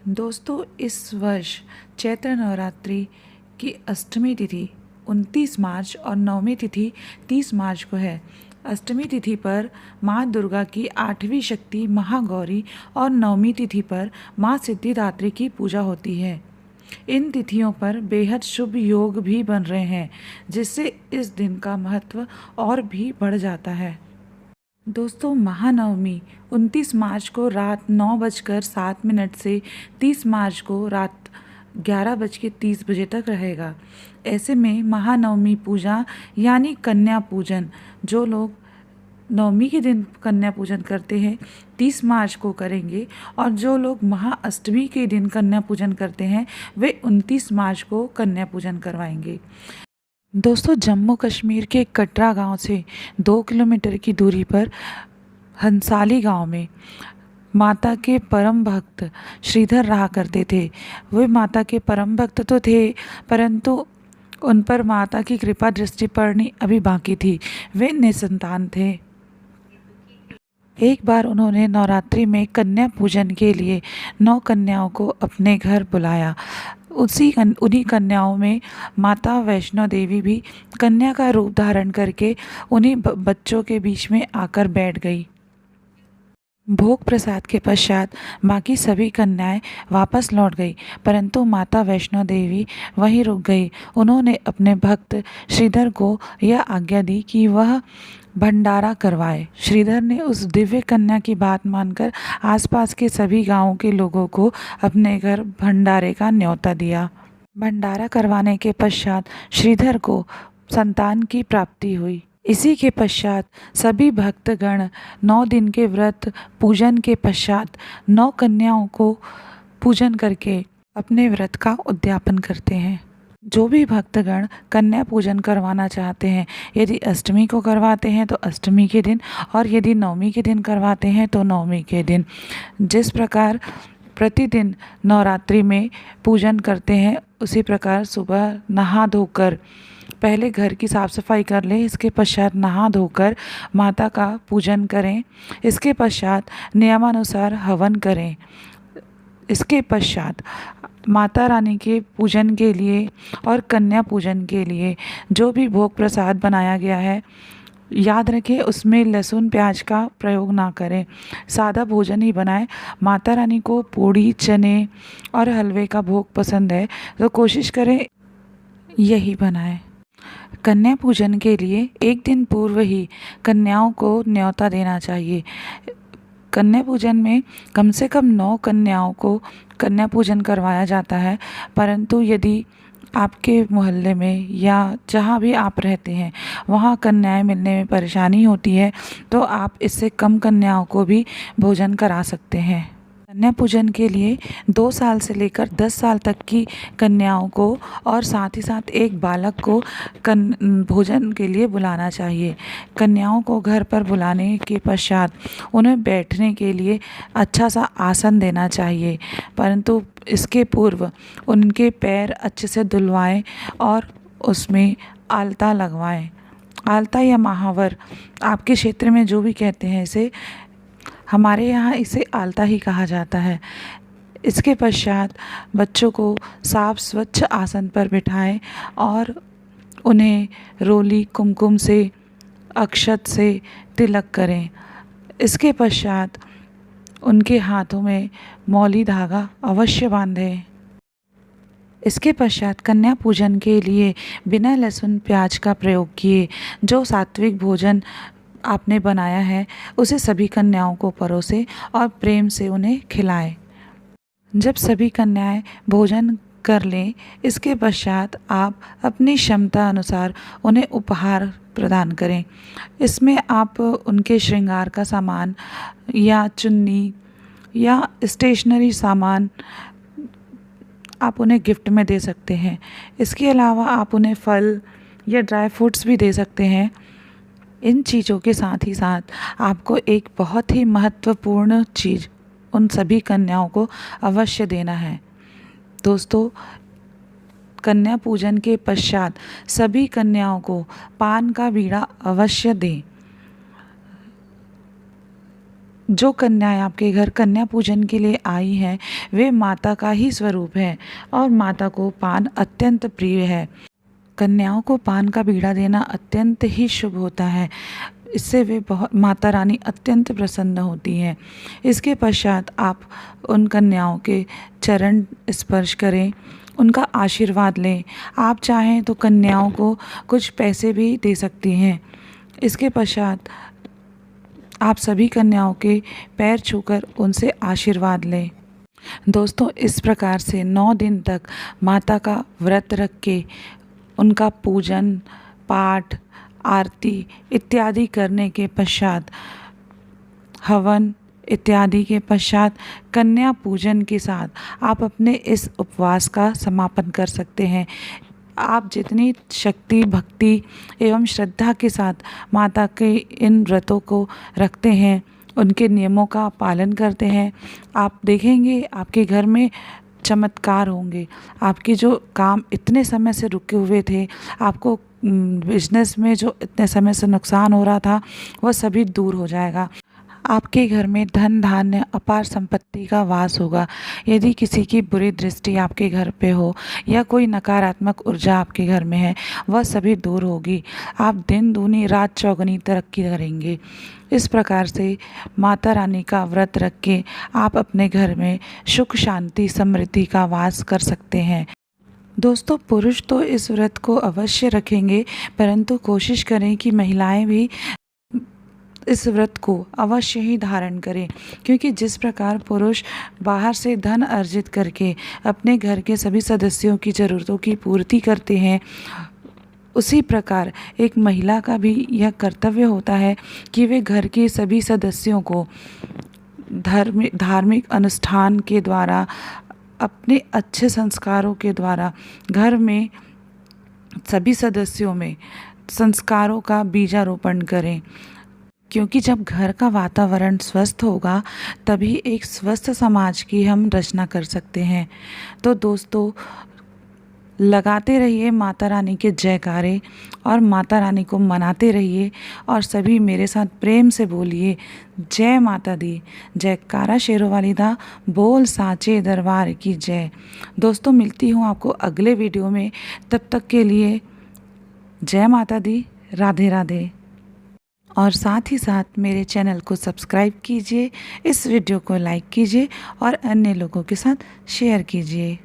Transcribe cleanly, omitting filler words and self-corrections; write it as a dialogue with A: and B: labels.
A: दोस्तों, इस वर्ष चैत्र नवरात्रि की अष्टमी तिथि 29 मार्च और नवमी तिथि 30 मार्च को है। अष्टमी तिथि पर माँ दुर्गा की 8वीं शक्ति महागौरी और नवमी तिथि पर माँ सिद्धिदात्री की पूजा होती है। इन तिथियों पर बेहद शुभ योग भी बन रहे हैं, जिससे इस दिन का महत्व और भी बढ़ जाता है। दोस्तों, महानवमी 29 मार्च को रात 9:07 से 30 मार्च को रात 11:30 तक रहेगा। ऐसे में महानवमी पूजा यानी कन्या पूजन, जो लोग नवमी के दिन कन्या पूजन करते हैं 30 मार्च को करेंगे, और जो लोग महाअष्टमी के दिन कन्या पूजन करते हैं वे 29 मार्च को कन्या पूजन करवाएंगे। दोस्तों, जम्मू कश्मीर के कटरा गांव से 2 किलोमीटर की दूरी पर हंसाली गांव में माता के परम भक्त श्रीधर रहा करते थे। वे माता के परम भक्त तो थे, परंतु उन पर माता की कृपा दृष्टि पड़नी अभी बाकी थी। वे निसंतान थे। एक बार उन्होंने नवरात्रि में कन्या पूजन के लिए 9 कन्याओं को अपने घर बुलाया। उन्हीं कन्याओं में माता वैष्णो देवी भी कन्या का रूप धारण करके उन्हीं बच्चों के बीच में आकर बैठ गई। भोग प्रसाद के पश्चात बाकी सभी कन्याएं वापस लौट गई, परंतु माता वैष्णो देवी वहीं रुक गई। उन्होंने अपने भक्त श्रीधर को यह आज्ञा दी कि वह भंडारा करवाए। श्रीधर ने उस दिव्य कन्या की बात मानकर आसपास के सभी गांवों के लोगों को अपने घर भंडारे का न्योता दिया। भंडारा करवाने के पश्चात श्रीधर को संतान की प्राप्ति हुई। इसी के पश्चात सभी भक्तगण 9 दिन के व्रत पूजन के पश्चात 9 कन्याओं को पूजन करके अपने व्रत का उद्यापन करते हैं। जो भी भक्तगण कन्या पूजन करवाना चाहते हैं, यदि अष्टमी को करवाते हैं तो अष्टमी के दिन, और यदि नवमी के दिन करवाते हैं तो नवमी के दिन। जिस प्रकार प्रतिदिन नवरात्रि में पूजन करते हैं, उसी प्रकार सुबह नहा धोकर पहले घर की साफ़ सफाई कर लें। इसके पश्चात नहा धोकर माता का पूजन करें। इसके पश्चात नियमानुसार हवन करें। इसके पश्चात माता रानी के पूजन के लिए और कन्या पूजन के लिए जो भी भोग प्रसाद बनाया गया है, याद रखें उसमें लहसुन प्याज का प्रयोग ना करें, सादा भोजन ही बनाएं। माता रानी को पूड़ी, चने और हलवे का भोग पसंद है, तो कोशिश करें यही बनाएं। कन्या पूजन के लिए एक दिन पूर्व ही कन्याओं को न्योता देना चाहिए। कन्या पूजन में कम से कम 9 कन्याओं को कन्या पूजन करवाया जाता है, परंतु यदि आपके मोहल्ले में या जहाँ भी आप रहते हैं वहाँ कन्याएं मिलने में परेशानी होती है, तो आप इससे कम कन्याओं को भी भोजन करा सकते हैं। कन्या पूजन के लिए 2 साल से लेकर 10 साल तक की कन्याओं को और साथ ही साथ एक बालक को भोजन के लिए बुलाना चाहिए। कन्याओं को घर पर बुलाने के पश्चात उन्हें बैठने के लिए अच्छा सा आसन देना चाहिए, परंतु इसके पूर्व उनके पैर अच्छे से धुलवाएं और उसमें आलता लगवाएं। आलता या महावर आपके क्षेत्र में जो भी कहते हैं इसे, हमारे यहाँ इसे आलता ही कहा जाता है। इसके पश्चात बच्चों को साफ स्वच्छ आसन पर बिठाएं और उन्हें रोली, कुमकुम से, अक्षत से तिलक करें। इसके पश्चात उनके हाथों में मौली धागा अवश्य बांधें। इसके पश्चात कन्या पूजन के लिए बिना लहसुन प्याज का प्रयोग किए जो सात्विक भोजन आपने बनाया है उसे सभी कन्याओं को परोसें और प्रेम से उन्हें खिलाएं। जब सभी कन्याएं भोजन कर लें, इसके पश्चात आप अपनी क्षमता अनुसार उन्हें उपहार प्रदान करें। इसमें आप उनके श्रृंगार का सामान या चुन्नी या स्टेशनरी सामान आप उन्हें गिफ्ट में दे सकते हैं। इसके अलावा आप उन्हें फल या ड्राई फ्रूट्स भी दे सकते हैं। इन चीज़ों के साथ ही साथ आपको एक बहुत ही महत्वपूर्ण चीज़ उन सभी कन्याओं को अवश्य देना है। दोस्तों, कन्या पूजन के पश्चात सभी कन्याओं को पान का बीड़ा अवश्य दें। जो कन्याएं आपके घर कन्या पूजन के लिए आई हैं वे माता का ही स्वरूप है और माता को पान अत्यंत प्रिय है। कन्याओं को पान का बीड़ा देना अत्यंत ही शुभ होता है। इससे वे बहुत माता रानी अत्यंत प्रसन्न होती हैं। इसके पश्चात आप उन कन्याओं के चरण स्पर्श करें, उनका आशीर्वाद लें। आप चाहें तो कन्याओं को कुछ पैसे भी दे सकती हैं। इसके पश्चात आप सभी कन्याओं के पैर छूकर उनसे आशीर्वाद लें। दोस्तों, इस प्रकार से 9 दिन तक माता का व्रत रख के उनका पूजन, पाठ, आरती इत्यादि करने के पश्चात, हवन इत्यादि के पश्चात कन्या पूजन के साथ आप अपने इस उपवास का समापन कर सकते हैं। आप जितनी शक्ति, भक्ति एवं श्रद्धा के साथ माता के इन व्रतों को रखते हैं, उनके नियमों का पालन करते हैं, आप देखेंगे आपके घर में चमत्कार होंगे। आपके जो काम इतने समय से रुके हुए थे, आपको बिजनेस में जो इतने समय से नुकसान हो रहा था, वह सभी दूर हो जाएगा। आपके घर में धन धान्य अपार संपत्ति का वास होगा। यदि किसी की बुरी दृष्टि आपके घर पे हो या कोई नकारात्मक ऊर्जा आपके घर में है, वह सभी दूर होगी। आप दिन दूनी रात चौगुनी तरक्की करेंगे। इस प्रकार से माता रानी का व्रत रख के आप अपने घर में सुख, शांति, समृद्धि का वास कर सकते हैं। दोस्तों, पुरुष तो इस व्रत को अवश्य रखेंगे, परंतु कोशिश करें कि महिलाएं भी इस व्रत को अवश्य ही धारण करें, क्योंकि जिस प्रकार पुरुष बाहर से धन अर्जित करके अपने घर के सभी सदस्यों की ज़रूरतों की पूर्ति करते हैं, उसी प्रकार एक महिला का भी यह कर्तव्य होता है कि वे घर के सभी सदस्यों को धार्मिक अनुष्ठान के द्वारा, अपने अच्छे संस्कारों के द्वारा घर में सभी सदस्यों में संस्कारों का बीजारोपण करें। क्योंकि जब घर का वातावरण स्वस्थ होगा तभी एक स्वस्थ समाज की हम रचना कर सकते हैं। तो दोस्तों, लगाते रहिए माता रानी के जयकारे और माता रानी को मनाते रहिए और सभी मेरे साथ प्रेम से बोलिए, जय माता दी, जयकारा शेरों वाली दा, बोल साचे दरबार की जय। दोस्तों, मिलती हूँ आपको अगले वीडियो में। तब तक के लिए जय माता दी, राधे राधे। और साथ ही साथ मेरे चैनल को सब्सक्राइब कीजिए, इस वीडियो को लाइक कीजिए और अन्य लोगों के साथ शेयर कीजिए।